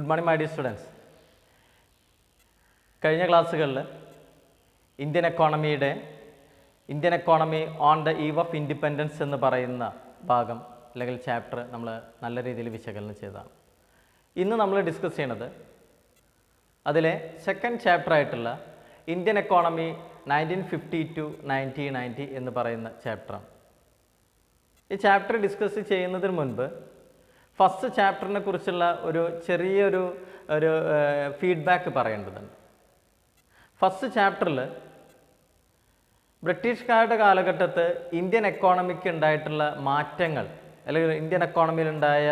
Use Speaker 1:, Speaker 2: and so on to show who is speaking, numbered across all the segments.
Speaker 1: Good morning my dear students. കഴിഞ്ഞ ക്ലാസ്സുകളിൽ Indian economy on the eve of independence എന്ന് പറയുന്ന ഭാഗം അല്ലെങ്കിൽ ചാപ്റ്റർ നമ്മൾ നല്ല രീതിയിൽ വിശകലനം ചെയ്തതാണ്. ഇന്ന് നമ്മൾ ഡിസ്കസ് ചെയ്യണത് അതിലെ സെക്കൻഡ് ചാപ്റ്റർ ആയിട്ടുള്ള ഇന്ത്യൻ എക്കോണമി 1950 to 1990 എന്ന് പറയുന്ന ചാപ്റ്ററാണ്. ഈ ചാപ്റ്റർ ഡിസ്കസ് ചെയ്യുന്നതിന് മുൻപ് ഫസ്റ്റ് ചാപ്റ്ററിനെ കുറിച്ചുള്ള ഒരു ചെറിയൊരു ഫീഡ്ബാക്ക് പറയേണ്ടതുണ്ട്. ഫസ്റ്റ് ചാപ്റ്ററിൽ ബ്രിട്ടീഷുകാരുടെ കാലഘട്ടത്ത് ഇന്ത്യൻ എക്കോണമിക്ക് ഉണ്ടായിട്ടുള്ള മാറ്റങ്ങൾ അല്ലെങ്കിൽ ഇന്ത്യൻ എക്കോണമിയിലുണ്ടായ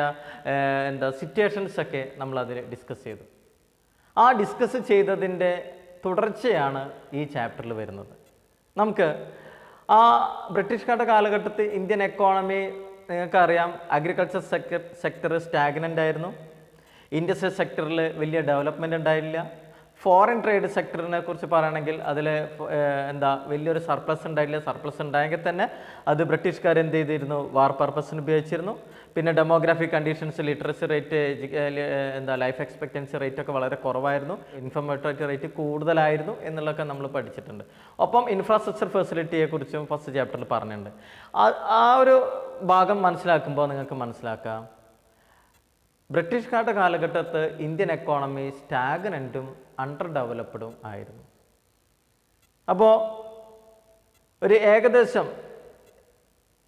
Speaker 1: സിറ്റുവേഷൻസൊക്കെ നമ്മളതിൽ ഡിസ്കസ് ചെയ്തു. ആ ഡിസ്കസ് ചെയ്തതിൻ്റെ തുടർച്ചയാണ് ഈ ചാപ്റ്ററിൽ വരുന്നത്. നമുക്ക് ആ ബ്രിട്ടീഷുകാരുടെ കാലഘട്ടത്തിൽ ഇന്ത്യൻ എക്കോണമി നിങ്ങൾക്കറിയാം, അഗ്രികൾച്ചർ സെക്ടർ സ്റ്റാഗ്നൻ്റ് ആയിരുന്നു. ഇൻഡസ്ട്രിയൽ സെക്ടറിൽ വലിയ ഡെവലപ്മെൻറ്റ് ഉണ്ടായില്ല. ഫോറിൻ ട്രേഡ് സെക്ടറിനെ കുറിച്ച് പറയുകയാണെങ്കിൽ അതിൽ വലിയൊരു സർപ്ലസ് ഉണ്ടായില്ല. സർപ്ലസ് ഉണ്ടായെങ്കിൽ തന്നെ അത് ബ്രിട്ടീഷുകാർ എന്ത് ചെയ്തിരുന്നു, വാർ പർപ്പസിന് ഉപയോഗിച്ചിരുന്നു. പിന്നെ demographic conditions, literacy rate, life expectancy rate ഒക്കെ വളരെ കുറവായിരുന്നു. ഇൻഫോർമേറ്ററി റേറ്റ് കൂടുതലായിരുന്നു എന്നുള്ളതൊക്കെ നമ്മൾ പഠിച്ചിട്ടുണ്ട്. ഒപ്പം ഇൻഫ്രാസ്ട്രക്ചർ ഫെസിലിറ്റിയെക്കുറിച്ചും ഫസ്റ്റ് ചാപ്റ്ററിൽ പറഞ്ഞിട്ടുണ്ട്. ആ ഒരു ഭാഗം മനസ്സിലാക്കുമ്പോൾ നിങ്ങൾക്ക് മനസ്സിലാക്കാം, ബ്രിട്ടീഷുകാരുടെ കാലഘട്ടത്ത് ഇന്ത്യൻ എക്കോണമി സ്റ്റാഗ്നൻറ്റും അണ്ടർ ഡെവലപ്ഡും ആയിരുന്നു. അപ്പോൾ ഒരു ഏകദേശം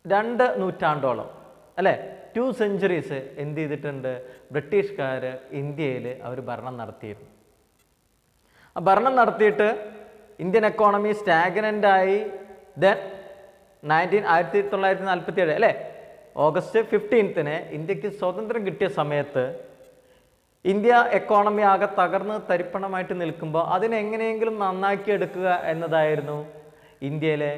Speaker 1: 2 നൂറ്റാണ്ടോളം അല്ലേ, 2 സെഞ്ച്വറീസ് എന്ത് ചെയ്തിട്ടുണ്ട്, ബ്രിട്ടീഷുകാർ ഇന്ത്യയിൽ അവർ ഭരണം നടത്തിയിരുന്നു. ആ ഭരണം നടത്തിയിട്ട് ഇന്ത്യൻ എക്കോണമി സ്റ്റാഗ്നൻ്റായി. ദെൻ 1947 അല്ലേ, ഓഗസ്റ്റ് 15 ഇന്ത്യക്ക് സ്വാതന്ത്ര്യം കിട്ടിയ സമയത്ത് ഇന്ത്യ എക്കോണമി ആകെ തകർന്ന് തരിപ്പണമായിട്ട് നിൽക്കുമ്പോൾ അതിനെങ്ങനെയെങ്കിലും നന്നാക്കി എടുക്കുക എന്നതായിരുന്നു ഇന്ത്യയിലെ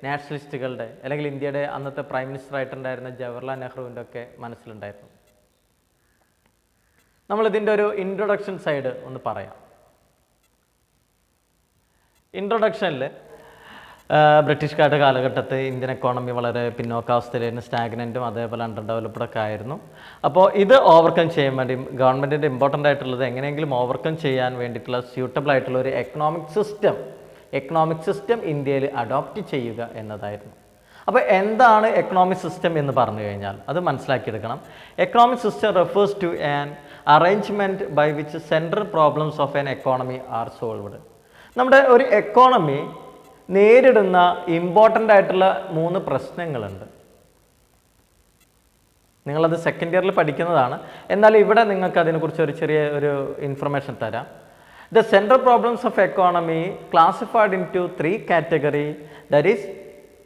Speaker 1: നാഷണലിസ്റ്റുകളുടെ അല്ലെങ്കിൽ ഇന്ത്യയുടെ അന്നത്തെ പ്രൈം മിനിസ്റ്റർ ആയിട്ടുണ്ടായിരുന്ന ജവഹർലാൽ നെഹ്റുവിൻ്റെ ഒക്കെ മനസ്സിലുണ്ടായിരുന്നു. നമ്മളിതിൻ്റെ ഒരു ഇൻട്രൊഡക്ഷൻ സൈഡ് ഒന്ന് പറയാം. ഇൻട്രൊഡക്ഷനിൽ ബ്രിട്ടീഷുകാരുടെ കാലഘട്ടത്തിൽ ഇന്ത്യൻ എക്കോണമി വളരെ പിന്നോക്കാവസ്ഥയിലായിരുന്നു, സ്റ്റാഗ്നൻറ്റും അതേപോലെ അണ്ടർ ഡെവലപ്ഡൊക്കെ ആയിരുന്നു. അപ്പോൾ ഇത് ഓവർകം ചെയ്യാൻ വേണ്ടി ഗവൺമെൻറ്റിൻ്റെ ഇമ്പോർട്ടൻ്റ് ആയിട്ടുള്ളത് എങ്ങനെയെങ്കിലും ഓവർകം ചെയ്യാൻ വേണ്ടിയിട്ടുള്ള സ്യൂട്ടബിൾ ആയിട്ടുള്ള ഒരു എക്കണോമിക് സിസ്റ്റം ഇന്ത്യയിൽ അഡോപ്റ്റ് ചെയ്യുക എന്നതായിരുന്നു. അപ്പോൾ എന്താണ് എക്കണോമിക് സിസ്റ്റം എന്ന് പറഞ്ഞു കഴിഞ്ഞാൽ അത് മനസ്സിലാക്കിയെടുക്കണം. Economic system refers to an arrangement by which central problems of an economy are solved. നമ്മുടെ ഒരു എക്കോണമി നേരിടുന്ന ഇമ്പോർട്ടൻ്റ് ആയിട്ടുള്ള 3 പ്രശ്നങ്ങളുണ്ട്. നിങ്ങളത് സെക്കൻഡ് ഇയറിൽ പഠിക്കുന്നതാണ്, എന്നാൽ ഇവിടെ നിങ്ങൾക്ക് അതിനെക്കുറിച്ച് ഒരു ചെറിയ ഇൻഫർമേഷൻ തരാം. The central problems of economy classified into 3 categories, that is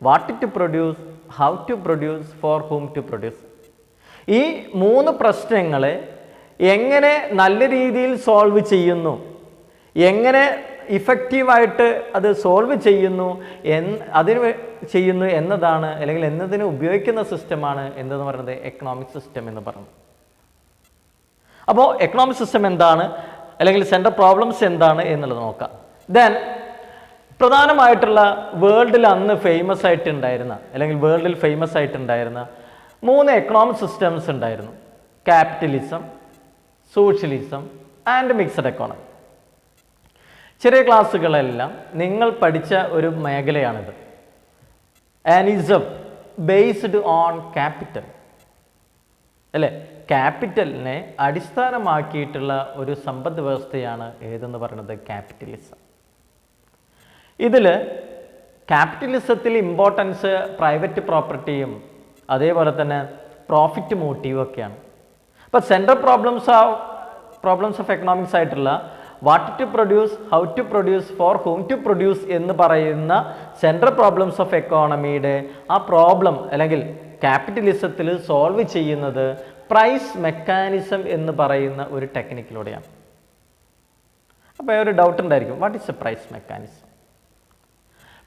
Speaker 1: what to produce, how to produce, for whom to produce. ഈ 3 പ്രശ്നങ്ങളെ എങ്ങനെ നല്ല രീതിയിൽ സോൾവ് ചെയ്യുന്നു, എങ്ങനെ ഇഫക്റ്റീവായിട്ട് അത് സോൾവ് ചെയ്യുന്നു എന്നതാണ് അല്ലെങ്കിൽ എന്നതിന് ഉപയോഗിക്കുന്ന സിസ്റ്റമാണ് എന്തെന്ന് പറയുന്നത് എക്കണോമിക് സിസ്റ്റം എന്ന് പറയുന്നത്. അപ്പോൾ എക്കണോമിക് സിസ്റ്റം എന്താണ് അല്ലെങ്കിൽ സെൻട്രൽ പ്രോബ്ലംസ് എന്താണ് എന്നുള്ളത് നോക്കാം. ദെൻ പ്രധാനമായിട്ടുള്ള വേൾഡിൽ അന്ന് ഫേമസ് ആയിട്ടുണ്ടായിരുന്ന 3 എക്കണോമിക് സിസ്റ്റംസ് ഉണ്ടായിരുന്നു. Capitalism, socialism and mixed economy. ചെറിയ ക്ലാസ്സുകളെല്ലാം നിങ്ങൾ പഠിച്ച ഒരു മേഖലയാണിത്. ആനിസം ബേസ്ഡ് ഓൺ ക്യാപിറ്റൽ അല്ലേ, ക്യാപിറ്റലിനെ അടിസ്ഥാനമാക്കിയിട്ടുള്ള ഒരു സമ്പദ് വ്യവസ്ഥയാണ് ഏതെന്ന് പറയുന്നത് ക്യാപിറ്റലിസം. ഇതിൽ ക്യാപിറ്റലിസത്തിൽ ഇമ്പോർട്ടൻസ് പ്രൈവറ്റ് പ്രോപ്പർട്ടിയും അതേപോലെ തന്നെ പ്രോഫിറ്റ് മോട്ടീവും ഒക്കെയാണ്. അപ്പോൾ സെൻട്രൽ പ്രോബ്ലംസ് ഓഫ് എക്കണോമിക്സ് ആയിട്ടുള്ള what to produce, how to produce, for whom to produce എന്ന് പറയുന്ന സെൻട്രൽ പ്രോബ്ലംസ് ഓഫ് എക്കോണമിയുടെ ആ പ്രോബ്ലം അല്ലെങ്കിൽ ക്യാപിറ്റലിസത്തിൽ സോൾവ് ചെയ്യുന്നത് പ്രൈസ് മെക്കാനിസം എന്ന് പറയുന്ന ഒരു ടെക്നിക്കിലൂടെയാണ്. അപ്പോൾ ഒരു ഡൗട്ട് ഉണ്ടായിരിക്കും, what is a price mechanism?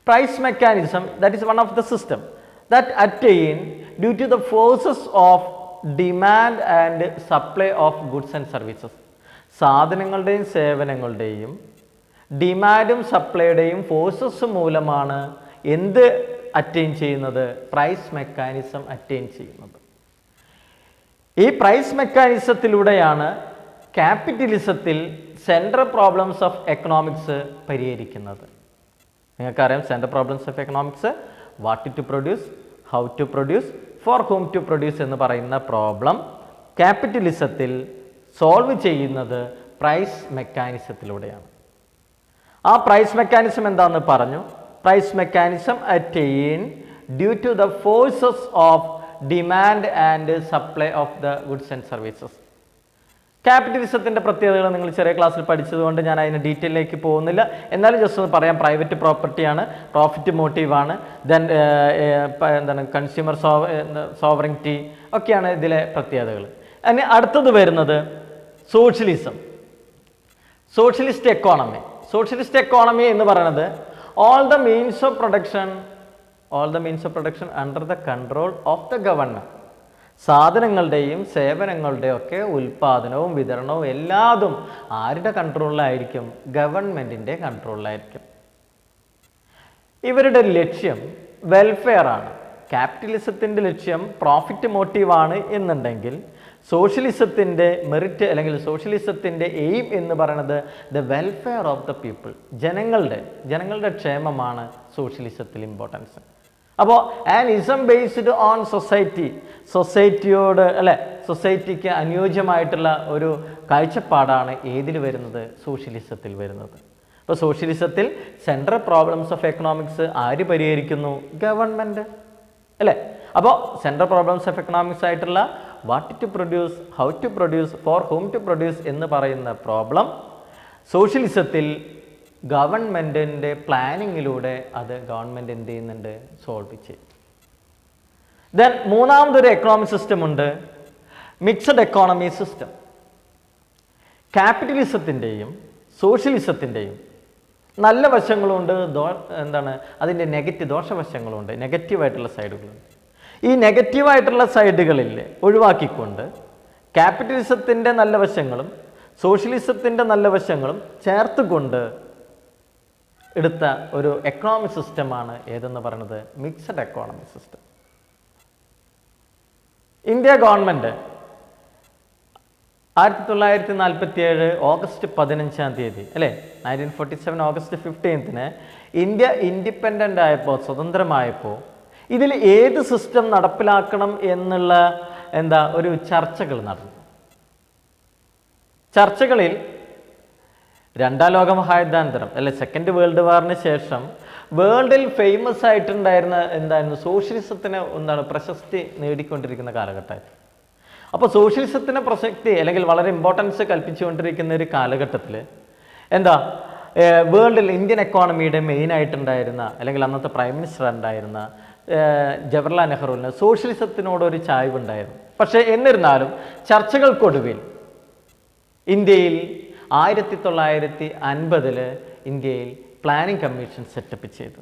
Speaker 1: Price mechanism that is one of the system that attain due to the forces of demand and supply of goods and services. സാധനങ്ങളുടെയും സേവനങ്ങളുടെയും ഡിമാൻഡും സപ്ലൈയുടെയും ഫോഴ്സസ് മൂലമാണ് എന്ത് അറ്റൈൻ ചെയ്യുന്നത്, പ്രൈസ് മെക്കാനിസം അറ്റൈൻ ചെയ്യുന്നത്. ഈ price മെക്കാനിസത്തിലൂടെയാണ് ക്യാപിറ്റലിസത്തിൽ സെൻട്രൽ പ്രോബ്ലംസ് ഓഫ് എക്കണോമിക്സ് പരിഹരിക്കുന്നത്? നിങ്ങൾക്കറിയാം central problems of economics what to produce, how to produce, for whom to produce എന്ന് പറയുന്ന പ്രോബ്ലം ക്യാപിറ്റലിസത്തിൽ സോൾവ് ചെയ്യുന്നത് പ്രൈസ് മെക്കാനിസത്തിലൂടെയാണ്. ആ പ്രൈസ് മെക്കാനിസം എന്താണെന്ന് പറഞ്ഞു. Price mechanism attain due to the forces of demand and supply of the goods and services. ക്യാപിറ്റലിസത്തിൻ്റെ പ്രത്യേകതകൾ നിങ്ങൾ ചെറിയ ക്ലാസ്സിൽ പഠിച്ചതുകൊണ്ട് ഞാൻ അതിന് ഡീറ്റെയിലേക്ക് പോകുന്നില്ല. എന്നാലും ജസ്റ്റ് ഒന്ന് പറയാം. പ്രൈവറ്റ് പ്രോപ്പർട്ടിയാണ്, പ്രോഫിറ്റ് മോട്ടീവാണ്, ദെൻ എന്താണ് കൺസ്യൂമർ സോവറിറ്റി ഒക്കെയാണ് ഇതിലെ പ്രത്യേകതകൾ. ഇനി അടുത്തത് വരുന്നത് socialism, socialist economy. Socialist economy എന്ന് പറയുന്നത് all the means of production under the control of the government. സാധനങ്ങളുടെയും സേവനങ്ങളുടെയും ഒക്കെ ഉൽപ്പാദനവും വിതരണവും എല്ലാതും ആരുടെ കൺട്രോളിലായിരിക്കും? ഗവൺമെൻറ്റിൻ്റെ കൺട്രോളിലായിരിക്കും. ഇവരുടെ ലക്ഷ്യം വെൽഫെയർ ആണ്. ക്യാപിറ്റലിസത്തിൻ്റെ ലക്ഷ്യം പ്രോഫിറ്റ് മോട്ടീവാണ് എന്നുണ്ടെങ്കിൽ സോഷ്യലിസത്തിൻ്റെ മെറിറ്റ് അല്ലെങ്കിൽ സോഷ്യലിസത്തിൻ്റെ എയിം എന്ന് പറയുന്നത് the welfare of the people, ജനങ്ങളുടെ ക്ഷേമമാണ് സോഷ്യലിസത്തിൽ ഇമ്പോർട്ടൻസ്. അപ്പോൾ ആൻ ഇസം ബേസ്ഡ് ഓൺ സൊസൈറ്റിയോട് സൊസൈറ്റിക്ക് അനുയോജ്യമായിട്ടുള്ള ഒരു കാഴ്ചപ്പാടാണ് ഏതിൽ വരുന്നത്? സോഷ്യലിസത്തിൽ വരുന്നത്. അപ്പോൾ സോഷ്യലിസത്തിൽ സെൻട്രൽ പ്രോബ്ലംസ് ഓഫ് എക്കണോമിക്സ് ആര് പരിഹരിക്കുന്നു? ഗവൺമെൻറ് അല്ലേ? അപ്പോൾ സെൻട്രൽ പ്രോബ്ലംസ് ഓഫ് എക്കണോമിക്സ് ആയിട്ടുള്ള what to produce, how to produce, for whom to produce എന്ന് പറയുന്ന പ്രോബ്ലം സോഷ്യലിസത്തിൽ ഗവൺമെൻറ്റിൻ്റെ പ്ലാനിങ്ങിലൂടെ അത് ഗവൺമെൻറ് എന്ത് ചെയ്യുന്നുണ്ട്? സോൾവ് ചെയ്യും. ദെൻ മൂന്നാമതൊരു എക്കണോമിക് സിസ്റ്റം ഉണ്ട്, മിക്സഡ് എക്കോണമി സിസ്റ്റം. ക്യാപിറ്റലിസത്തിൻ്റെയും സോഷ്യലിസത്തിൻ്റെയും നല്ല വശങ്ങളുണ്ട്, അതിൻ്റെ ദോഷവശങ്ങളുണ്ട്, നെഗറ്റീവായിട്ടുള്ള സൈഡുകളുണ്ട്. ഈ നെഗറ്റീവായിട്ടുള്ള സൈഡുകളിൽ ഒഴിവാക്കിക്കൊണ്ട് ക്യാപിറ്റലിസത്തിൻ്റെ നല്ല വശങ്ങളും സോഷ്യലിസത്തിൻ്റെ നല്ല വശങ്ങളും ചേർത്തുകൊണ്ട് എടുത്ത ഒരു എക്കണോമിക് സിസ്റ്റമാണ് ഏതെന്ന് പറയുന്നത്? Mixed economic system. India government 1947 August 15 അല്ലേ, 1947 ഓഗസ്റ്റ് 15 ഇന്ത്യ ഇൻഡിപെൻഡൻ്റ് ആയപ്പോൾ, സ്വതന്ത്രമായപ്പോൾ ഇതിൽ ഏത് സിസ്റ്റം നടപ്പിലാക്കണം എന്നുള്ള ഒരു ചർച്ചകൾ നടന്നു. ചർച്ചകളിൽ രണ്ടാം ലോക മഹായുദ്ധാനന്തരം സെക്കൻഡ് വേൾഡ് വാറിന് ശേഷം വേൾഡിൽ ഫേമസ് ആയിട്ടുണ്ടായിരുന്ന സോഷ്യലിസത്തിന് പ്രശസ്തി നേടിക്കൊണ്ടിരിക്കുന്ന കാലഘട്ടമായിരുന്നു. അപ്പോൾ സോഷ്യലിസത്തിന് പ്രസക്തി അല്ലെങ്കിൽ വളരെ ഇമ്പോർട്ടൻസ് കൽപ്പിച്ചുകൊണ്ടിരിക്കുന്ന ഒരു കാലഘട്ടത്തിൽ വേൾഡിൽ ഇന്ത്യൻ എക്കോണമിയുടെ മെയിൻ ആയിട്ടുണ്ടായിരുന്ന അല്ലെങ്കിൽ അന്നത്തെ പ്രൈം മിനിസ്റ്റർ ഉണ്ടായിരുന്ന ജവഹർലാൽ നെഹ്റുവിന് സോഷ്യലിസത്തിനോടൊരു ചായ്വുണ്ടായിരുന്നു. പക്ഷേ എന്നിരുന്നാലും ചർച്ചകൾക്കൊടുവിൽ ഇന്ത്യയിൽ 1950 ഇന്ത്യയിൽ പ്ലാനിംഗ് കമ്മീഷൻ സെറ്റപ്പ് ചെയ്തു.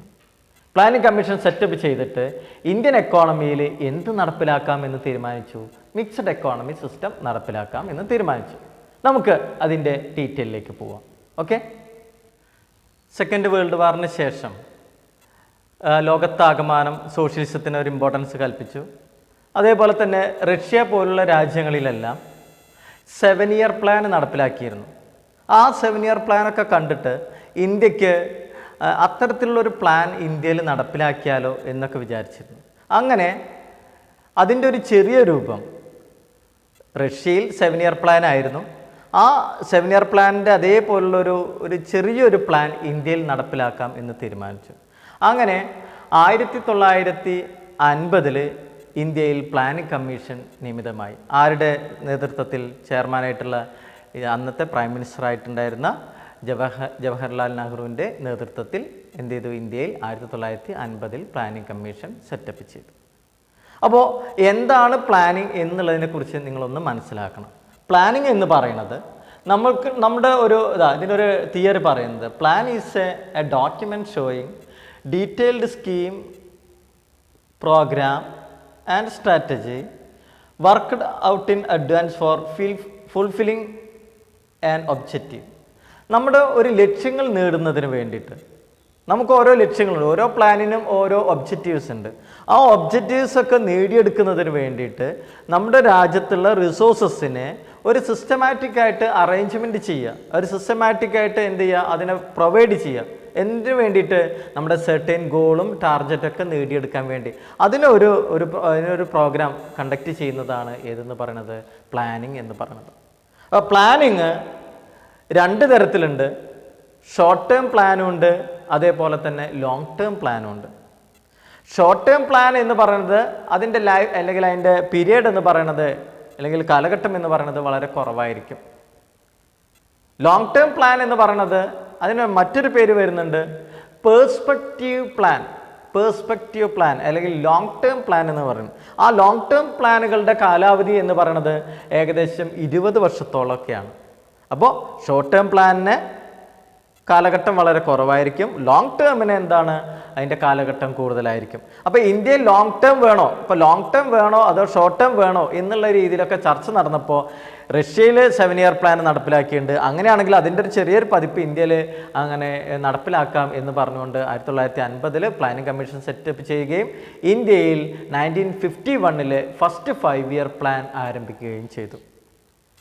Speaker 1: പ്ലാനിംഗ് കമ്മീഷൻ സെറ്റപ്പ് ചെയ്തിട്ട് ഇന്ത്യൻ എക്കോണമിയിൽ എന്ത് നടപ്പിലാക്കാം എന്ന് തീരുമാനിച്ചു? മിക്സഡ് എക്കോണമി സിസ്റ്റം നടപ്പിലാക്കാം എന്ന് തീരുമാനിച്ചു. നമുക്ക് അതിൻ്റെ ഡീറ്റെയിലേക്ക് പോവാം. ഓക്കെ, സെക്കൻഡ് വേൾഡ് വാറിന് ശേഷം ലോകത്താകമാനം സോഷ്യലിസത്തിന് ഒരു ഇമ്പോർട്ടൻസ് കൽപ്പിച്ചു. അതേപോലെ തന്നെ റഷ്യ പോലുള്ള രാജ്യങ്ങളിലെല്ലാം 7 ഇയർ പ്ലാൻ നടപ്പിലാക്കിയിരുന്നു. ആ 7 ഇയർ പ്ലാനൊക്കെ കണ്ടിട്ട് ഇന്ത്യക്ക് അത്തരത്തിലുള്ളൊരു പ്ലാൻ ഇന്ത്യയിൽ നടപ്പിലാക്കിയാലോ എന്നൊക്കെ വിചാരിച്ചിരുന്നു. അങ്ങനെ അതിൻ്റെ ഒരു ചെറിയ രൂപം റഷ്യയിൽ 7 ഇയർ പ്ലാൻ ആയിരുന്നു. ആ 7 ഇയർ പ്ലാനിൻ്റെ അതേപോലുള്ളൊരു ചെറിയൊരു പ്ലാൻ ഇന്ത്യയിൽ നടപ്പിലാക്കാം എന്ന് തീരുമാനിച്ചു. അങ്ങനെ 1950 ഇന്ത്യയിൽ പ്ലാനിംഗ് കമ്മീഷൻ നിയമിതമായി. ആരുടെ നേതൃത്വത്തിൽ? ചെയർമാനായിട്ടുള്ള അന്നത്തെ പ്രൈം മിനിസ്റ്റർ ആയിട്ടുണ്ടായിരുന്ന ജവഹർലാൽ നെഹ്റുവിൻ്റെ നേതൃത്വത്തിൽ എന്ത് ചെയ്തു? ഇന്ത്യയിൽ 1950 പ്ലാനിംഗ് കമ്മീഷൻ സെറ്റപ്പ് ചെയ്തു. അപ്പോൾ എന്താണ് പ്ലാനിംഗ് എന്നുള്ളതിനെക്കുറിച്ച് നിങ്ങളൊന്ന് മനസ്സിലാക്കണം. പ്ലാനിംഗ് എന്ന് പറയുന്നത് നമ്മുടെ ഇതിനൊരു തിയറി പറയുന്നത് plan is a document showing detailed scheme, program and strategy worked out in advance for fulfilling an objective. നമ്മുടെ ഒരു ലക്ഷ്യങ്ങൾ നേടുന്നതിന് വേണ്ടിയിട്ട് നമുക്ക് ഓരോ ലക്ഷ്യങ്ങളുണ്ട്, ഓരോ പ്ലാനിനും ഓരോ ഒബ്ജക്റ്റീവ്സ് ഉണ്ട്. ആ ഒബ്ജക്റ്റീവ്സ് ഒക്കെ നേടിയെടുക്കുന്നതിന് വേണ്ടിയിട്ട് നമ്മുടെ രാജ്യത്തുള്ള റിസോഴ്സസിനെ ഒരു സിസ്റ്റമാറ്റിക് ആയിട്ട് അറേഞ്ച്മെൻറ്റ് ചെയ്യുക, ഒരു സിസ്റ്റമാറ്റിക് ആയിട്ട് എന്ത് ചെയ്യുക, അതിനെ പ്രൊവൈഡ് ചെയ്യുക. എന്തിനു വേണ്ടിയിട്ട്? നമ്മുടെ സെർട്ടൈൻ ഗോളും ടാർഗറ്റൊക്കെ നേടിയെടുക്കാൻ വേണ്ടി അതിനൊരു പ്രോഗ്രാം കണ്ടക്ട് ചെയ്യുന്നതാണ് ഏതെന്ന് പറയുന്നത്? പ്ലാനിങ് എന്ന് പറയുന്നത്. അപ്പോൾ പ്ലാനിങ് 2 തരത്തിലുണ്ട്. ഷോർട്ട് ടേം പ്ലാനും ഉണ്ട്, അതേപോലെ തന്നെ ലോങ് ടേം പ്ലാനും ഉണ്ട്. ഷോർട്ട് ടേം പ്ലാൻ എന്ന് പറയുന്നത് അതിൻ്റെ ലൈഫ് അല്ലെങ്കിൽ അതിൻ്റെ പീരിയഡ് എന്ന് പറയുന്നത് അല്ലെങ്കിൽ കാലഘട്ടം എന്ന് പറയുന്നത് വളരെ കുറവായിരിക്കും. ലോങ് ടേം പ്ലാൻ എന്ന് പറയുന്നത് അതിന് മറ്റൊരു പേര് വരുന്നുണ്ട്, പേഴ്സ്പെക്റ്റീവ് പ്ലാൻ അല്ലെങ്കിൽ ലോങ് ടേം പ്ലാൻ എന്ന് പറയുന്നത്. ആ ലോങ് ടേം പ്ലാനുകളുടെ കാലാവധി എന്ന് പറയുന്നത് ഏകദേശം 20 വർഷത്തോളമൊക്കെയാണ്. അപ്പോൾ ഷോർട്ട് ടേം പ്ലാനിന് കാലഘട്ടം വളരെ കുറവായിരിക്കും, ലോങ് ടേമിന് എന്താണ് അതിൻ്റെ കാലഘട്ടം കൂടുതലായിരിക്കും. അപ്പോൾ ഇന്ത്യയിൽ ലോങ് ടേം വേണോ, ഇപ്പോൾ ലോങ് ടേം വേണോ അതോ ഷോർട്ട് ടേം വേണോ എന്നുള്ള രീതിയിലൊക്കെ ചർച്ച നടന്നപ്പോൾ റഷ്യയിൽ 7 ഇയർ പ്ലാൻ നടപ്പിലാക്കിയിട്ടുണ്ട്. അങ്ങനെയാണെങ്കിൽ അതിൻ്റെ ഒരു ചെറിയൊരു പതിപ്പ് ഇന്ത്യയിൽ അങ്ങനെ നടപ്പിലാക്കാം എന്ന് പറഞ്ഞുകൊണ്ട് 1950 പ്ലാനിംഗ് കമ്മീഷൻ സെറ്റപ്പ് ചെയ്യുകയും ഇന്ത്യയിൽ 1951 ഫസ്റ്റ് 5 ഇയർ പ്ലാൻ ആരംഭിക്കുകയും ചെയ്തു.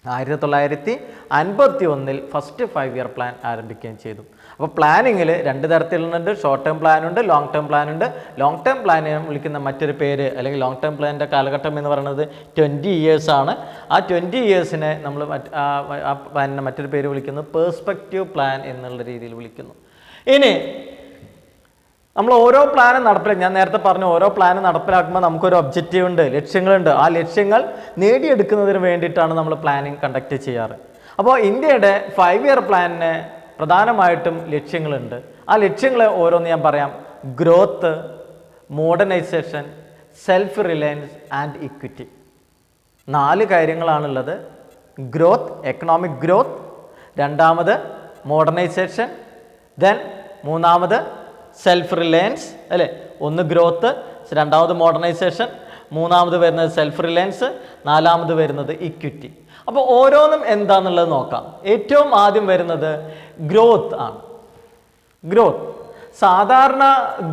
Speaker 1: 1951 ഫസ്റ്റ് 5 ഇയർ പ്ലാൻ ആരംഭിക്കുകയും ചെയ്തു. അപ്പോൾ പ്ലാനിങ്ങിൽ 2 തരത്തിലുണ്ട്, ഷോർട്ട് ടേം പ്ലാനുണ്ട്, ലോങ് ടേം പ്ലാനുണ്ട്. ലോങ് ടേം പ്ലാനിനെ വിളിക്കുന്ന മറ്റൊരു പേര് അല്ലെങ്കിൽ ലോങ് ടേം പ്ലാനിൻ്റെ കാലഘട്ടം എന്ന് പറയുന്നത് 20 ഇയേഴ്സ് ആണ്. ആ 20 ഇയേഴ്സിനെ നമ്മൾ ആ പ്ലാനിനെ മറ്റൊരു പേര് വിളിക്കുന്നത് പേഴ്സ്പെക്റ്റീവ് പ്ലാൻ എന്നുള്ള രീതിയിൽ വിളിക്കുന്നു. ഇനി നമ്മൾ ഓരോ പ്ലാനും ഞാൻ നേരത്തെ പറഞ്ഞു, ഓരോ പ്ലാനും നടപ്പിലാക്കുമ്പോൾ നമുക്കൊരു ഒബ്ജക്റ്റീവ് ഉണ്ട്, ലക്ഷ്യങ്ങളുണ്ട്. ആ ലക്ഷ്യങ്ങൾ നേടിയെടുക്കുന്നതിന് വേണ്ടിയിട്ടാണ് നമ്മൾ പ്ലാനിങ് കണ്ടക്ട് ചെയ്യാറ്. അപ്പോൾ ഇന്ത്യയുടെ 5 ഇയർ പ്ലാനിന് പ്രധാനമായിട്ടും ലക്ഷ്യങ്ങളുണ്ട്. ആ ലക്ഷ്യങ്ങൾ ഓരോന്ന് ഞാൻ പറയാം. Growth, modernisation, self reliance and equity. 4 കാര്യങ്ങളാണുള്ളത്. ഗ്രോത്ത്, എക്കണോമിക് ഗ്രോത്ത്, രണ്ടാമത് മോഡേണൈസേഷൻ, ദെൻ മൂന്നാമത് സെൽഫ് റിലയൻസ് അല്ലേ, ഒന്ന് ഗ്രോത്ത്, രണ്ടാമത് മോഡേണൈസേഷൻ, മൂന്നാമത് വരുന്നത് സെൽഫ് റിലയൻസ്, നാലാമത് വരുന്നത് ഇക്വിറ്റി. അപ്പോൾ ഓരോന്നും എന്താണെന്നുള്ളത് നോക്കാം. ഏറ്റവും ആദ്യം വരുന്നത് ഗ്രോത്ത് ആണ്. ഗ്രോത്ത്, സാധാരണ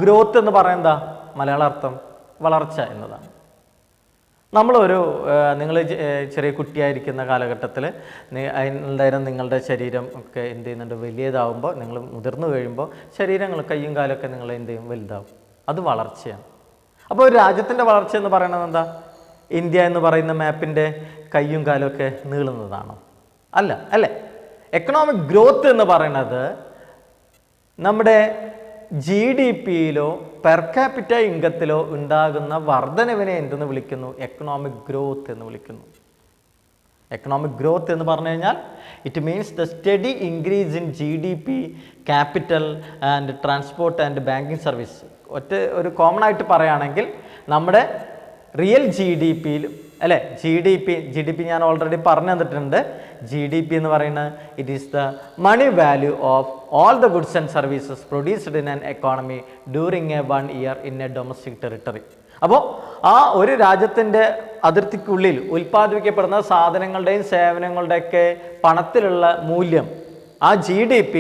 Speaker 1: ഗ്രോത്ത് എന്ന് പറയുന്നത് മലയാള അർത്ഥം വളർച്ച എന്നതാണ്. നിങ്ങൾ ചെറിയ കുട്ടിയായിരിക്കുന്ന കാലഘട്ടത്തിൽ എന്തായാലും നിങ്ങളുടെ ശരീരം ഒക്കെ എന്ത് ചെയ്യുന്നുണ്ട്, വലിയതാവുമ്പോൾ നിങ്ങൾ മുതിർന്നു കഴിയുമ്പോൾ ശരീരങ്ങൾ കയ്യും കാലൊക്കെ നിങ്ങൾ എന്ത് ചെയ്യും, വലുതാവും. അത് വളർച്ചയാണ്. അപ്പോൾ ഒരു രാജ്യത്തിൻ്റെ വളർച്ച എന്ന് പറയുന്നത് എന്താ? ഇന്ത്യ എന്ന് പറയുന്ന മാപ്പിൻ്റെ കയ്യും കാലൊക്കെ നീളുന്നതാണോ? അല്ല, അല്ലേ? എക്കണോമിക് ഗ്രോത്ത് എന്ന് പറയുന്നത് നമ്മുടെ GDPയിലോ പെർ ക്യാപിറ്റ ഇൻകത്തിലോ ഉണ്ടാകുന്ന വർധനവിനെ എന്തെന്ന് വിളിക്കുന്നു? എക്കണോമിക് ഗ്രോത്ത് എന്ന് വിളിക്കുന്നു. എക്കണോമിക് ഗ്രോത്ത് എന്ന് പറഞ്ഞു കഴിഞ്ഞാൽ it means the study increase in GDP, capital and transport and banking service. ഒരു കോമൺ ആയിട്ട് പറയുകയാണെങ്കിൽ നമ്മുടെ റിയൽ GDPയിൽ അല്ലേ, ജി ഡി പി ഞാൻ ഓൾറെഡി പറഞ്ഞു തന്നിട്ടുണ്ട്. GDP എന്ന് പറയുന്നത് it is the money value of all the goods and services produced in an economy during a 1 year in a domestic territory. അപ്പോൾ ആ ഒരു രാജ്യത്തിൻ്റെ അതിർത്തിക്കുള്ളിൽ ഉൽപ്പാദിപ്പിക്കപ്പെടുന്ന സാധനങ്ങളുടെയും സേവനങ്ങളുടെയൊക്കെ പണത്തിലുള്ള മൂല്യം, ആ GDP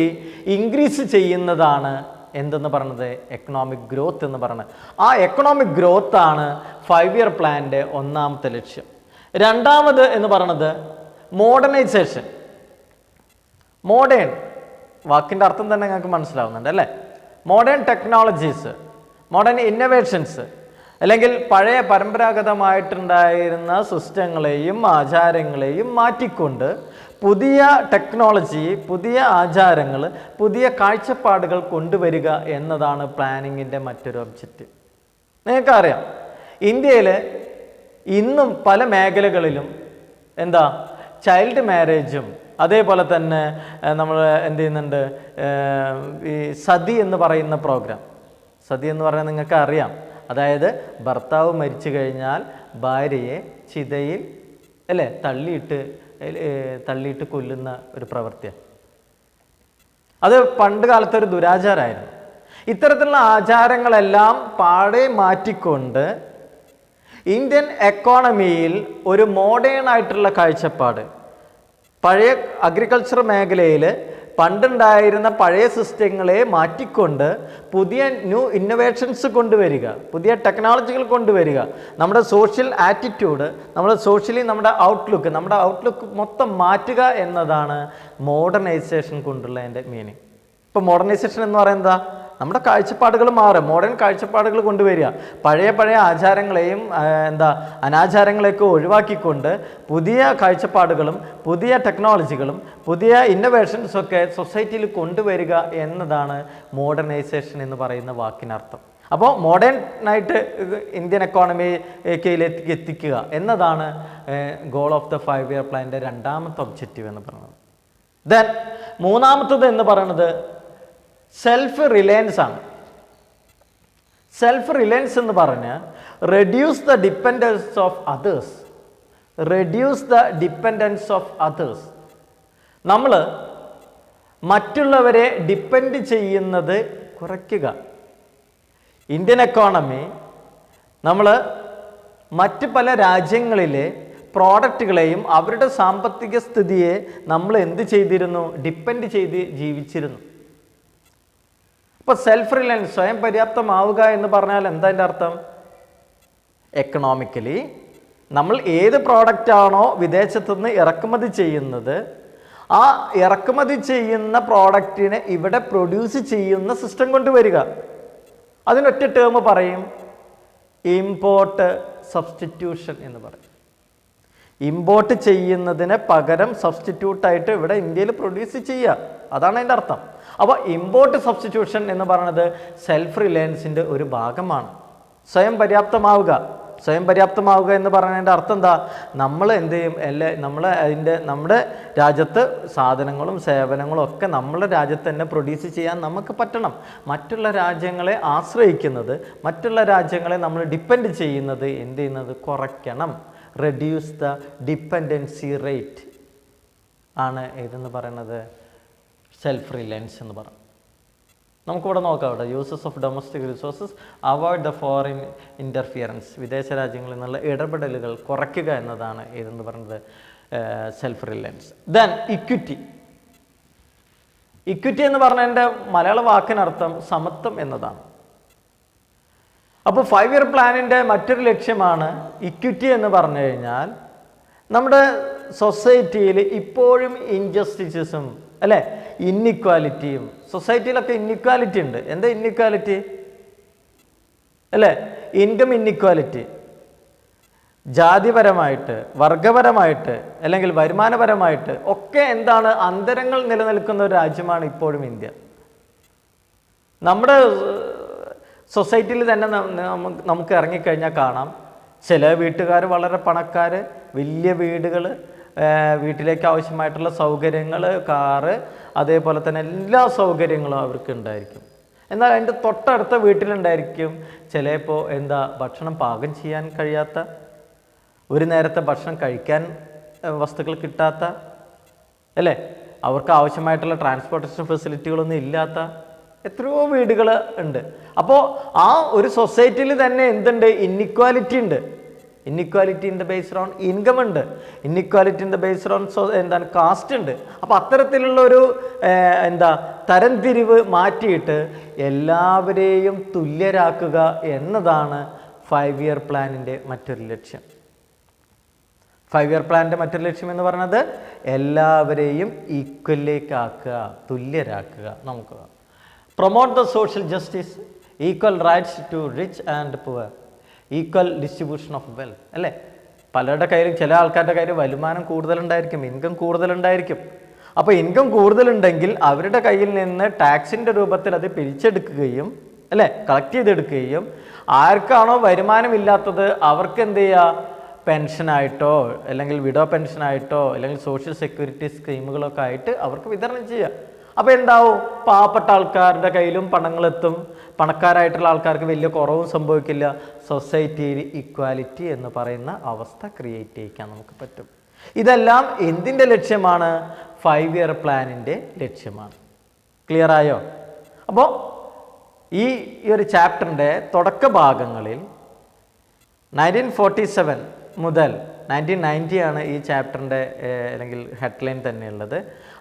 Speaker 1: ഇൻക്രീസ് ചെയ്യുന്നതാണ് എന്തെന്ന് പറയുന്നത്? എക്കണോമിക് ഗ്രോത്ത് എന്ന് പറയുന്നത്. ആ എക്കണോമിക് ഗ്രോത്ത് ആണ് 5 ഇയർ പ്ലാനിൻ്റെ ഒന്നാമത്തെ ലക്ഷ്യം. രണ്ടാമത് എന്ന് പറയുന്നത് മോഡേണൈസേഷൻ. മോഡേൺ വാക്കിൻ്റെ അർത്ഥം തന്നെ നിങ്ങൾക്ക് മനസ്സിലാവുന്നുണ്ട് അല്ലേ? മോഡേൺ ടെക്നോളജീസ്, മോഡേൺ ഇന്നോവേഷൻസ്, അല്ലെങ്കിൽ പഴയ പരമ്പരാഗതമായിട്ടുണ്ടായിരുന്ന സിസ്റ്റങ്ങളെയും ആചാരങ്ങളെയും മാറ്റിക്കൊണ്ട് പുതിയ ടെക്നോളജി, പുതിയ ആചാരങ്ങൾ, പുതിയ കാഴ്ചപ്പാടുകൾ കൊണ്ടുവരിക എന്നതാണ് പ്ലാനിങ്ങിൻ്റെ മറ്റൊരു ഒബ്ജക്റ്റ്. നിങ്ങൾക്കറിയാം, ഇന്ത്യയിൽ ഇന്നും പല മേഖലകളിലും ചൈൽഡ് മാരേജും അതേപോലെ തന്നെ നമ്മൾ എന്ത് ചെയ്യുന്നുണ്ട്, ഈ സതി എന്ന് പറയുന്ന പ്രോഗ്രാം. സതി എന്ന് പറയുന്നത് നിങ്ങൾക്ക് അറിയാം, അതായത് ഭർത്താവ് മരിച്ചു കഴിഞ്ഞാൽ ഭാര്യയെ ചിതയിൽ അല്ലേ തള്ളിയിട്ട് കൊല്ലുന്ന ഒരു പ്രവൃത്തിയാണ്. അത് പണ്ട് കാലത്തെ ഒരു ദുരാചാരമായിരുന്നു. ഇത്തരത്തിലുള്ള ആചാരങ്ങളെല്ലാം പാടെ മാറ്റിക്കൊണ്ട് ഇന്ത്യൻ എക്കോണമിയിൽ ഒരു മോഡേൺ ആയിട്ടുള്ള കാഴ്ചപ്പാട്, പഴയ അഗ്രികൾച്ചർ മേഖലയിൽ പണ്ടുണ്ടായിരുന്ന പഴയ സിസ്റ്റങ്ങളെ മാറ്റിക്കൊണ്ട് പുതിയ ന്യൂ ഇന്നോവേഷൻസ് കൊണ്ടുവരിക, പുതിയ ടെക്നോളജികൾ കൊണ്ടുവരിക, നമ്മുടെ സോഷ്യൽ ആറ്റിറ്റ്യൂഡ്, നമ്മുടെ സോഷ്യലി നമ്മുടെ ഔട്ട്ലുക്ക് മൊത്തം മാറ്റുക എന്നതാണ് മോഡേണൈസേഷൻ കൊണ്ടുള്ള എൻ്റെ മീനിങ്. ഇപ്പോൾ മോഡേണൈസേഷൻ എന്ന് പറയുന്നത് നമ്മുടെ കാഴ്ചപ്പാടുകൾ മാറും, മോഡേൺ കാഴ്ചപ്പാടുകൾ കൊണ്ടുവരിക, പഴയ ആചാരങ്ങളെയും അനാചാരങ്ങളെയൊക്കെ ഒഴിവാക്കിക്കൊണ്ട് പുതിയ കാഴ്ചപ്പാടുകളും പുതിയ ടെക്നോളജികളും പുതിയ ഇന്നോവേഷൻസൊക്കെ സൊസൈറ്റിയിൽ കൊണ്ടുവരിക എന്നതാണ് മോഡേണൈസേഷൻ എന്ന് പറയുന്ന വാക്കിനർത്ഥം. അപ്പോൾ മോഡേണായിട്ട് ഇന്ത്യൻ എക്കോണമിയിലേക്ക് എത്തിക്കുക എന്നതാണ് ഗോൾ ഓഫ് ദ 5 ഇയർ പ്ലാനിൻ്റെ രണ്ടാമത്തെ ഒബ്ജക്റ്റീവ് എന്ന് പറയുന്നത്. ദെൻ മൂന്നാമത്തത് എന്ന് പറയുന്നത് സെൽഫ് റിലയൻസ് ആണ്. സെൽഫ് റിലയൻസ് എന്ന് പറഞ്ഞ് reduce the dependence of others. നമ്മൾ മറ്റുള്ളവരെ ഡിപ്പെൻഡ് ചെയ്യുന്നത് കുറയ്ക്കുക. ഇന്ത്യൻ എക്കോണമി നമ്മൾ മറ്റ് പല രാജ്യങ്ങളിലെ പ്രോഡക്റ്റുകളെയും അവരുടെ സാമ്പത്തിക സ്ഥിതിയെ നമ്മൾ എന്ത് ചെയ്തിരുന്നു? ഡിപ്പെൻഡ് ചെയ്ത് ജീവിച്ചിരുന്നു. അപ്പോൾ സെൽഫ് റിലയൻസ്, സ്വയം പര്യാപ്തമാവുക എന്ന് പറഞ്ഞാൽ എന്താ അതിൻ്റെ അർത്ഥം? എക്കണോമിക്കലി നമ്മൾ ഏത് പ്രോഡക്റ്റാണോ വിദേശത്തുനിന്ന് ഇറക്കുമതി ചെയ്യുന്നത്, ആ ഇറക്കുമതി ചെയ്യുന്ന പ്രോഡക്റ്റിനെ ഇവിടെ പ്രൊഡ്യൂസ് ചെയ്യുന്ന സിസ്റ്റം കൊണ്ടുവരിക. അതിനൊറ്റ ടേം പറയും, ഇമ്പോർട്ട് സബ്സ്റ്റിറ്റ്യൂഷൻ എന്ന് പറയും. ഇമ്പോർട്ട് ചെയ്യുന്നതിന് പകരം സബ്സ്റ്റിറ്റ്യൂട്ടായിട്ട് ഇവിടെ ഇന്ത്യയിൽ പ്രൊഡ്യൂസ് ചെയ്യുക, അതാണ് അതിൻ്റെ അർത്ഥം. അപ്പോൾ ഇമ്പോർട്ട് സബ്സ്റ്റിറ്റ്യൂഷൻ എന്ന് പറയുന്നത് സെൽഫ് റിലയൻസിൻ്റെ ഒരു ഭാഗമാണ്. സ്വയം പര്യാപ്തമാവുക എന്ന് പറയുന്നതിൻ്റെ അർത്ഥം എന്താ? നമ്മൾ എന്ത് ചെയ്യും? നമ്മുടെ രാജ്യത്ത് സാധനങ്ങളും സേവനങ്ങളും ഒക്കെ നമ്മുടെ രാജ്യത്ത് തന്നെ പ്രൊഡ്യൂസ് ചെയ്യാൻ നമുക്ക് പറ്റണം. മറ്റുള്ള രാജ്യങ്ങളെ ആശ്രയിക്കുന്നത്, മറ്റുള്ള രാജ്യങ്ങളെ നമ്മൾ ഡിപ്പെൻഡ് ചെയ്യുന്നത് എന്ത് ചെയ്യുന്നത്? കുറയ്ക്കണം. റെഡ്യൂസ് ദ ഡിപ്പെൻഡൻസി റേറ്റ് ആണ് ഏതെന്ന് പറയുന്നത്? സെൽഫ് റിലയൻസ് എന്ന് പറയും. നമുക്കിവിടെ നോക്കാം, അവിടെ uses of domestic resources, avoid the foreign interference, വിദേശ രാജ്യങ്ങളിൽ നിന്നുള്ള ഇടപെടലുകൾ കുറയ്ക്കുക എന്നതാണ് ഏതെന്ന് പറയുന്നത്? Self Reliance. ദെൻ ഇക്വിറ്റി എന്ന് പറഞ്ഞതിൻ്റെ മലയാള വാക്കിനർത്ഥം സമത്വം എന്നതാണ്. അപ്പോൾ 5 ഇയർ പ്ലാനിൻ്റെ മറ്റൊരു ലക്ഷ്യമാണ് ഇക്വിറ്റി എന്ന് പറഞ്ഞു കഴിഞ്ഞാൽ നമ്മുടെ സൊസൈറ്റിയിൽ ഇപ്പോഴും ഇൻജസ്റ്റിസസും അല്ലേ, ഇന്നിക്വാലിറ്റിയും, സൊസൈറ്റിയിലൊക്കെ ഇന്നിക്വാലിറ്റി ഉണ്ട്. എന്താ ഇന്നിക്വാലിറ്റി അല്ലേ? ഇൻകം ഇന്നിക്വാലിറ്റി, ജാതിപരമായിട്ട്, വർഗപരമായിട്ട്, അല്ലെങ്കിൽ വരുമാനപരമായിട്ട് ഒക്കെ എന്താണ് അന്തരങ്ങൾ നിലനിൽക്കുന്ന ഒരു രാജ്യമാണ് ഇപ്പോഴും ഇന്ത്യ. നമ്മുടെ സൊസൈറ്റിയിൽ തന്നെ നമുക്ക് ഇറങ്ങിക്കഴിഞ്ഞാൽ കാണാം, ചില വീട്ടുകാർ വളരെ പണക്കാർ, വലിയ വീടുകൾ, വീട്ടിലേക്ക് ആവശ്യമായിട്ടുള്ള സൗകര്യങ്ങൾ, കാറ്, അതേപോലെ തന്നെ എല്ലാ സൗകര്യങ്ങളും അവർക്ക് ഉണ്ടായിരിക്കും. എന്നാൽ അതിൻ്റെ തൊട്ടടുത്ത വീട്ടിലുണ്ടായിരിക്കും ചിലപ്പോൾ ഭക്ഷണം പാകം ചെയ്യാൻ കഴിയാത്ത, ഒരു നേരത്തെ ഭക്ഷണം കഴിക്കാൻ വസ്തുക്കൾ കിട്ടാത്ത, അല്ലേ, അവർക്ക് ആവശ്യമായിട്ടുള്ള ട്രാൻസ്പോർട്ടേഷൻ ഫെസിലിറ്റികളൊന്നും ഇല്ലാത്ത എത്രയോ വീടുകൾ ഉണ്ട്. അപ്പോൾ ആ ഒരു സൊസൈറ്റിയിൽ തന്നെ എന്തുണ്ട്? ഇന്നിക്വാലിറ്റി ഉണ്ട്. Inequality in the based on income ഉണ്ട്, inequality in the based on caste ഉണ്ട്. അപ്പോൾ അത്തരത്തിലുള്ള ഒരു തരംതിരിവ് മാറ്റിയിട്ട് എല്ലാവരെയും തുല്യരാക്കുക എന്നതാണ് 5 ഇയർ പ്ലാനിൻ്റെ മറ്റൊരു ലക്ഷ്യം. 5 ഇയർ പ്ലാനിൻ്റെ മറ്റൊരു ലക്ഷ്യം എന്ന് പറയുന്നത് എല്ലാവരെയും ഈക്വലിലേക്കാക്കുക, തുല്യരാക്കുക. നമുക്ക് promote the social justice, equal rights to rich and poor, equal distribution of wealth, അല്ലേ? പലരുടെ കയ്യിലും, ചില ആൾക്കാരുടെ കയ്യിൽ വരുമാനം കൂടുതലുണ്ടായിരിക്കും, ഇൻകം കൂടുതലുണ്ടായിരിക്കും. അപ്പോൾ ഇൻകം കൂടുതലുണ്ടെങ്കിൽ അവരുടെ കയ്യിൽ നിന്ന് ടാക്സിൻ്റെ രൂപത്തിൽ അത് പിരിച്ചെടുക്കുകയും, അല്ലേ, കളക്ട് ചെയ്തെടുക്കുകയും, ആർക്കാണോ വരുമാനമില്ലാത്തത് അവർക്ക് എന്ത് ചെയ്യുക? പെൻഷനായിട്ടോ അല്ലെങ്കിൽ വിഡോ പെൻഷനായിട്ടോ അല്ലെങ്കിൽ സോഷ്യൽ സെക്യൂരിറ്റി സ്കീമുകളൊക്കെ ആയിട്ട് അവർക്ക് വിതരണം ചെയ്യുക. അപ്പോൾ എന്താവും? പാവപ്പെട്ട ആൾക്കാരുടെ കയ്യിലും പണങ്ങളെത്തും, പണക്കാരായിട്ടുള്ള ആൾക്കാർക്ക് വലിയ കുറവും സംഭവിക്കില്ല. സൊസൈറ്റിയിൽ ഇക്വാലിറ്റി എന്ന് പറയുന്ന അവസ്ഥ ക്രിയേറ്റ് ചെയ്യിക്കാൻ നമുക്ക് പറ്റും. ഇതെല്ലാം എന്തിൻ്റെ ലക്ഷ്യമാണ്? 5 ഇയർ പ്ലാനിൻ്റെ ലക്ഷ്യമാണ്. ക്ലിയർ ആയോ? അപ്പോൾ ഈ ഒരു ചാപ്റ്ററിൻ്റെ തുടക്ക ഭാഗങ്ങളിൽ 1947 മുതൽ 1990 ആണ് ഈ ചാപ്റ്ററിൻ്റെ അല്ലെങ്കിൽ ഹെഡ്ലൈൻ തന്നെയുള്ളത്.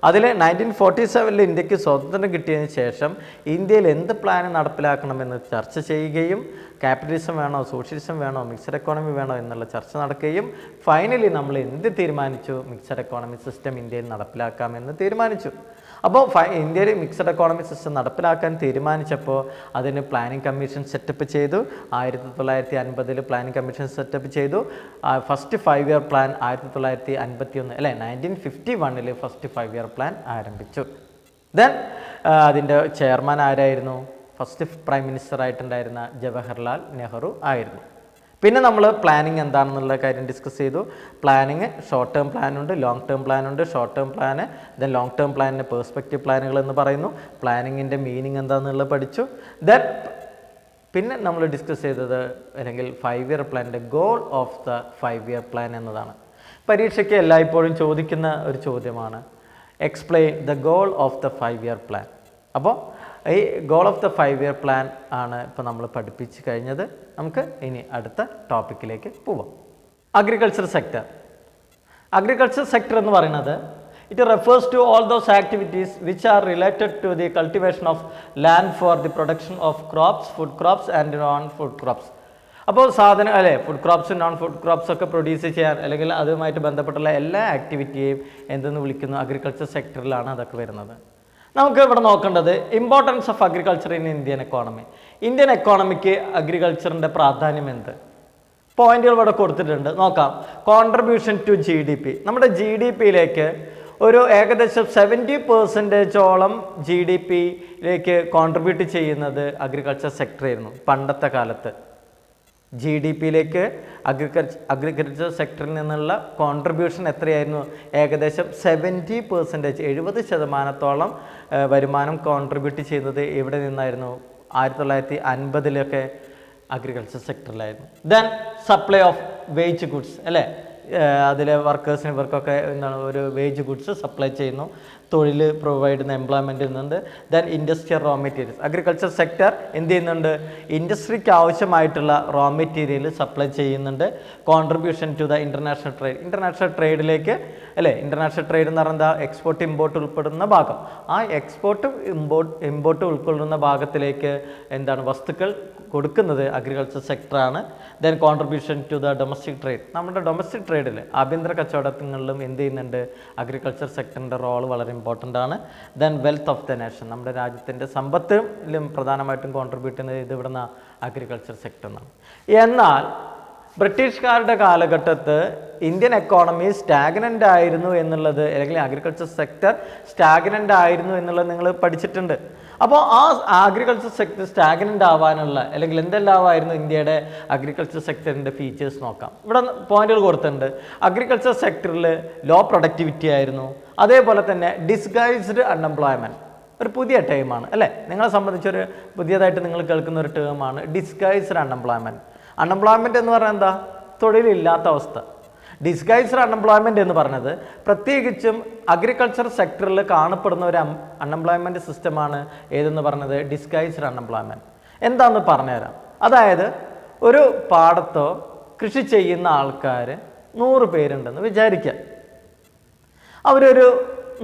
Speaker 1: അതിൽ 1947 ഇന്ത്യക്ക് സ്വാതന്ത്ര്യം കിട്ടിയതിന് ശേഷം ഇന്ത്യയിൽ എന്ത് പ്ലാൻ നടപ്പിലാക്കണമെന്ന് ചർച്ച ചെയ്യുകയും ക്യാപിറ്റലിസം വേണോ സോഷ്യലിസം വേണോ മിക്സഡ് എക്കോണമി വേണോ എന്നുള്ള ചർച്ച നടക്കുകയും ഫൈനലി നമ്മൾ എന്ത് തീരുമാനിച്ചു, മിക്സഡ് എക്കോണമി സിസ്റ്റം ഇന്ത്യയിൽ നടപ്പിലാക്കാമെന്ന് തീരുമാനിച്ചു. അപ്പോൾ ഇന്ത്യയിൽ മിക്സഡ് എക്കോണമി സിസ്റ്റം നടപ്പിലാക്കാൻ തീരുമാനിച്ചപ്പോൾ അതിന് പ്ലാനിംഗ് കമ്മീഷൻ സെറ്റപ്പ് ചെയ്തു. 1950 പ്ലാനിംഗ് കമ്മീഷൻ സെറ്റപ്പ് ചെയ്തു. ഫസ്റ്റ് 5 ഇയർ പ്ലാൻ 1951 അല്ലേ 1951 ഫസ്റ്റ് 5 ഇയർ പ്ലാൻ ആരംഭിച്ചു. ദെൻ അതിൻ്റെ ചെയർമാൻ ആരായിരുന്നു? ഫസ്റ്റ് പ്രൈം മിനിസ്റ്റർ ആയിട്ടുണ്ടായിരുന്ന ജവഹർലാൽ നെഹ്റു ആയിരുന്നു. പിന്നെ നമ്മൾ പ്ലാനിങ് എന്താണെന്നുള്ള കാര്യം ഡിസ്കസ് ചെയ്തു. പ്ലാനിങ് ഷോർട്ട് ടേം പ്ലാനുണ്ട്, ലോങ് ടേം പ്ലാനുണ്ട്. ഷോർട്ട് ടേം പ്ലാന് ദെൻ ലോങ് ടേം പ്ലാനിന് പേഴ്സ്പെക്റ്റീവ് പ്ലാനുകൾ എന്ന് പറയുന്നു. പ്ലാനിങ്ങിൻ്റെ മീനിങ് എന്താണെന്നുള്ളത് പഠിച്ചു. ദെൻ പിന്നെ നമ്മൾ ഡിസ്കസ് ചെയ്തത് അല്ലെങ്കിൽ 5 ഇയർ പ്ലാനിൻ്റെ goal of the 5 year plan എന്നതാണ്. പരീക്ഷയ്ക്ക് എല്ലായ്പ്പോഴും ചോദിക്കുന്ന ഒരു ചോദ്യമാണ്, explain the goal of the 5 year plan. അപ്പോൾ ഈ goal of the 5 year plan ആണ് ഇപ്പോൾ നമ്മൾ പഠിപ്പിച്ച് കഴിഞ്ഞത്. നമുക്ക് ഇനി അടുത്ത ടോപ്പിക്കിലേക്ക് പോവാം. Agriculture sector. അഗ്രികൾച്ചർ സെക്ടർ എന്ന് പറയുന്നത് it refers to all those activities which are related to the cultivation of land for the production of crops, food crops and non food crops. അപ്പോൾ സാധനം അല്ലേ ഫുഡ് ക്രോപ്സും നോൺ ഫുഡ് ക്രോപ്സ് ഒക്കെ produce ചെയ്യാൻ അല്ലെങ്കിൽ അതുമായിട്ട് ബന്ധപ്പെട്ടുള്ള എല്ലാ ആക്ടിവിറ്റിയെയും എന്തെന്ന് വിളിക്കുന്നു? അഗ്രികൾച്ചർ സെക്ടറിലാണ് അതൊക്കെ വരുന്നത്. നമുക്ക് ഇവിടെ നോക്കേണ്ടത് importance of agriculture in Indian economy. Indian എക്കോണമിക്ക് അഗ്രികൾച്ചറിൻ്റെ പ്രാധാന്യം എന്ത്? പോയിന്റുകൾ ഇവിടെ കൊടുത്തിട്ടുണ്ട്, നോക്കാം. Contribution to GDP. നമ്മുടെ GDPയിലേക്ക് ഒരു ഏകദേശം 70% GDPയിലേക്ക് കോൺട്രിബ്യൂട്ട് ചെയ്യുന്നത് അഗ്രികൾച്ചർ സെക്ടർ ആയിരുന്നു പണ്ടത്തെ കാലത്ത്. GDPയിലേക്ക് അഗ്രികൾച്ചർ സെക്ടറിൽ നിന്നുള്ള കോൺട്രിബ്യൂഷൻ എത്രയായിരുന്നു? ഏകദേശം 70%, 70% വരുമാനം കോൺട്രിബ്യൂട്ട് ചെയ്യുന്നത് എവിടെ നിന്നായിരുന്നു? 1950 അഗ്രികൾച്ചർ സെക്ടറിലായിരുന്നു. Then supply of wage goods അല്ലേ, അതിലെ വർക്കേഴ്സിന് ഇവർക്കൊക്കെ എന്താണ് ഒരു വേജ് ഗുഡ്സ് സപ്ലൈ ചെയ്യുന്നു, തൊഴിൽ പ്രൊവൈഡ് ചെയ്യുന്ന എംപ്ലോയ്മെൻറ്റ് ചെയ്യുന്നുണ്ട്. Then industrial raw materials. Agriculture sector എന്ത് ചെയ്യുന്നുണ്ട്? ഇൻഡസ്ട്രിക്ക് ആവശ്യമായിട്ടുള്ള റോ മെറ്റീരിയൽ സപ്ലൈ ചെയ്യുന്നുണ്ട്. Contribution to the international trade. International ട്രേഡിലേക്ക് അല്ലേ, ഇൻ്റർനാഷണൽ ട്രേഡ് എന്ന് പറയുന്നത് എന്താ? എക്സ്പോർട്ട് ഇമ്പോർട്ട് ഉൾപ്പെടുന്ന ഭാഗം. ആ എക്സ്പോർട്ട് ഇമ്പോർട്ട് ഉൾക്കൊള്ളുന്ന ഭാഗത്തിലേക്ക് എന്താണ് വസ്തുക്കൾ കൊടുക്കുന്നത് അഗ്രികൾച്ചർ സെക്ടറാണ്. Then contribution to the domestic trade. നമ്മുടെ ഡൊമസ്റ്റിക് ട്രേഡിൽ ആഭ്യന്തര കച്ചവടങ്ങളിലും എന്ത് ചെയ്യുന്നുണ്ട്? അഗ്രികൾച്ചർ സെക്ടറിൻ്റെ റോൾ വളരെ ഇമ്പോർട്ടൻ്റ് ആണ്. Then wealth of the nation. നമ്മുടെ രാജ്യത്തിൻ്റെ സമ്പത്തിലും പ്രധാനമായിട്ടും കോൺട്രിബ്യൂട്ട് ചെയ്യുന്നത് ഇത് ഇവിടുന്ന് അഗ്രികൾച്ചർ സെക്ടർ എന്നാണ്. എന്നാൽ ബ്രിട്ടീഷുകാരുടെ കാലഘട്ടത്ത് ഇന്ത്യൻ എക്കോണമി സ്റ്റാഗ്നൻ്റ് ആയിരുന്നു എന്നുള്ളത്, അല്ലെങ്കിൽ അഗ്രികൾച്ചർ സെക്ടർ സ്റ്റാഗ്നൻ്റ് ആയിരുന്നു എന്നുള്ളത് നിങ്ങൾ പഠിച്ചിട്ടുണ്ട്. അപ്പോൾ ആ അഗ്രികൾച്ചർ സെക്ടർ സ്റ്റാഗ്നൻ്റ് ആവാനുള്ള അല്ലെങ്കിൽ എന്തെല്ലാമായിരുന്നു ഇന്ത്യയുടെ അഗ്രികൾച്ചർ സെക്ടറിൻ്റെ ഫീച്ചേഴ്സ് നോക്കാം. ഇവിടെ പോയിന്റുകൾ കൊടുത്തിട്ടുണ്ട്. അഗ്രികൾച്ചർ സെക്ടറിൽ ലോ പ്രൊഡക്ടിവിറ്റി ആയിരുന്നു. അതേപോലെ തന്നെ ഡിസ്ഗൈസ്ഡ് അൺഎംപ്ലോയ്മെൻറ്റ്, ഒരു പുതിയ ടേമാണ് അല്ലേ, നിങ്ങളെ സംബന്ധിച്ചൊരു പുതിയതായിട്ട് നിങ്ങൾ കേൾക്കുന്ന ഒരു ടേമാണ് ഡിസ്ഗൈസ്ഡ് അൺഎംപ്ലോയ്മെൻറ്റ്. അൺഎംപ്ലോയ്മെൻറ്റ് എന്ന് പറഞ്ഞാൽ എന്താ? തൊഴിലില്ലാത്ത അവസ്ഥ. ഡിസ്ഗൈസ്ഡ് അൺഎംപ്ലോയ്മെൻറ്റ് എന്ന് പറഞ്ഞത് പ്രത്യേകിച്ചും അഗ്രികൾച്ചർ സെക്ടറിൽ കാണപ്പെടുന്ന ഒരു അൺഎംപ്ലോയ്മെൻറ്റ് സിസ്റ്റമാണ് ഏതെന്ന് പറഞ്ഞത്? Disguised unemployment. എന്താണെന്ന് പറഞ്ഞുതരാം. അതായത് ഒരു പാടത്തോ കൃഷി ചെയ്യുന്ന ആൾക്കാർ 100 പേരുണ്ടെന്ന് വിചാരിക്കുക. അവരൊരു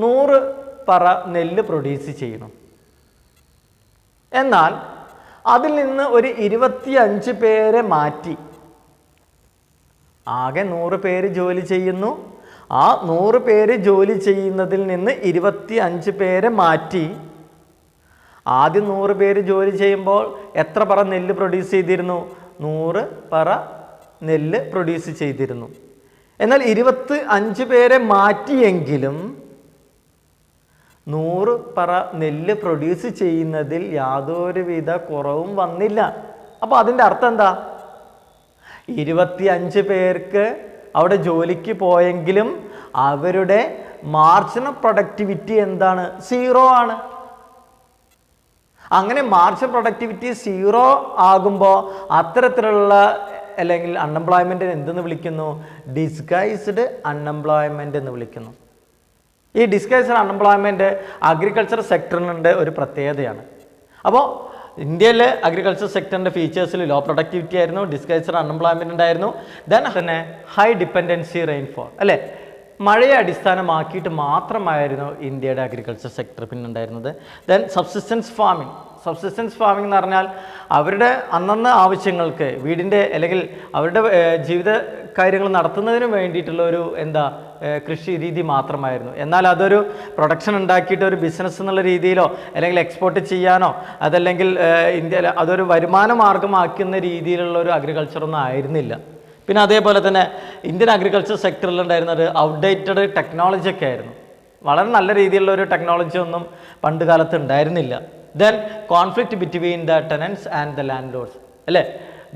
Speaker 1: 100 പറ നെല്ല് പ്രൊഡ്യൂസ് ചെയ്യണം. എന്നാൽ അതിൽ നിന്ന് ഒരു 25 പേരെ മാറ്റി, ആകെ 100 പേര് ജോലി ചെയ്യുന്നു. ആ 100 പേര് ജോലി ചെയ്യുന്നതിൽ നിന്ന് 25 പേരെ മാറ്റി ആദ്യം 100 പേര് ജോലി ചെയ്യുമ്പോൾ എത്ര പറ നെല്ല് പ്രൊഡ്യൂസ് ചെയ്തിരുന്നു? 100 പറ നെല്ല് പ്രൊഡ്യൂസ് ചെയ്തിരുന്നു. എന്നാൽ 25 പേരെ മാറ്റിയെങ്കിലും 100 പറ നെല്ല് പ്രൊഡ്യൂസ് ചെയ്യുന്നതിൽ യാതൊരുവിധ കുറവും വന്നില്ല. അപ്പോൾ അതിൻ്റെ അർത്ഥം എന്താ? 25 പേർക്ക് അവിടെ ജോലിക്ക് പോയെങ്കിലും അവരുടെ മാർജിനൽ പ്രൊഡക്ടിവിറ്റി എന്താണ്? 0 ആണ്. അങ്ങനെ മാർജിനൽ പ്രൊഡക്ടിവിറ്റി 0 ആകുമ്പോൾ അത്തരത്തിലുള്ള അല്ലെങ്കിൽ അൺഎംപ്ലോയ്മെൻറ്റിന് എന്തെന്ന് വിളിക്കുന്നു? ഡിസ്ഗൈസ്ഡ് അൺഎംപ്ലോയ്മെൻറ്റ് എന്ന് വിളിക്കുന്നു. ഈ ഡിസ്ഗൈസ്ഡ് അൺഎംപ്ലോയ്മെൻറ്റ് അഗ്രികൾച്ചർ സെക്ടറിനുണ്ട് ഒരു പ്രത്യേകതയാണ്. അപ്പോൾ ഇന്ത്യയിലെ അഗ്രികൾച്ചർ സെക്ടറിൻ്റെ ഫീച്ചേഴ്സിൽ ലോ പ്രൊഡക്ടിവിറ്റി ആയിരുന്നു, ഡിസ്ഗൈസ്ഡ് അൺഎംപ്ലോയ്മെൻറ്റ് ഉണ്ടായിരുന്നു. ദെൻ തന്നെ ഹൈ ഡിപ്പെൻഡൻസി റെയിൻഫോൾ അല്ലേ, മഴയെ അടിസ്ഥാനമാക്കിയിട്ട് മാത്രമായിരുന്നു ഇന്ത്യയുടെ അഗ്രികൾച്ചർ സെക്ടർ പിന്നുണ്ടായിരുന്നത്. ദെൻ സബ്സിസ്റ്റൻസ് ഫാമിംഗ് എന്ന് പറഞ്ഞാൽ അവരുടെ അന്നന്ന് ആവശ്യങ്ങൾക്ക് വീടിൻ്റെ അല്ലെങ്കിൽ അവരുടെ ജീവിത കാര്യങ്ങൾ നടത്തുന്നതിന് വേണ്ടിയിട്ടുള്ള ഒരു കൃഷി രീതി മാത്രമായിരുന്നു. എന്നാൽ അതൊരു പ്രൊഡക്ഷൻ ഉണ്ടാക്കിയിട്ട് ഒരു ബിസിനസ് എന്നുള്ള രീതിയിലോ അല്ലെങ്കിൽ എക്സ്പോർട്ട് ചെയ്യാനോ അതല്ലെങ്കിൽ ഇന്ത്യയിൽ അതൊരു വരുമാന മാർഗമാക്കുന്ന രീതിയിലുള്ള ഒരു അഗ്രികൾച്ചറൊന്നും ആയിരുന്നില്ല. പിന്നെ അതേപോലെ തന്നെ ഇന്ത്യൻ അഗ്രികൾച്ചർ സെക്ടറിൽ ഉണ്ടായിരുന്നത് ഔട്ട്ഡേറ്റഡ് ടെക്നോളജി ഒക്കെ ആയിരുന്നു. വളരെ നല്ല രീതിയിലുള്ള ഒരു ടെക്നോളജി ഒന്നും പണ്ട് കാലത്ത് ഉണ്ടായിരുന്നില്ല. Then conflict between the tenants and the land lords, അല്ലേ?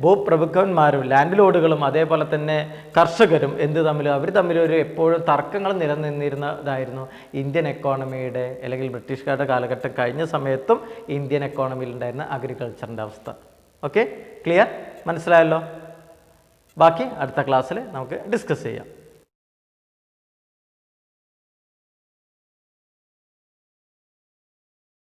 Speaker 1: ഭൂപ്രഭുക്കന്മാരും ലാൻഡ് ലോഡുകളും അതേപോലെ തന്നെ കർഷകരും അവർ തമ്മിലൊരു എപ്പോഴും തർക്കങ്ങൾ നിലനിന്നിരുന്നതായിരുന്നു ഇന്ത്യൻ എക്കോണമിയുടെ അല്ലെങ്കിൽ ബ്രിട്ടീഷുകാരുടെ കാലഘട്ടം കഴിഞ്ഞ സമയത്തും ഇന്ത്യൻ എക്കോണമിയിൽ ഉണ്ടായിരുന്ന അഗ്രികൾച്ചറിൻ്റെ അവസ്ഥ. Okay, clear? മനസ്സിലായല്ലോ? ബാക്കി അടുത്ത ക്ലാസ്സിൽ നമുക്ക് ഡിസ്കസ് ചെയ്യാം.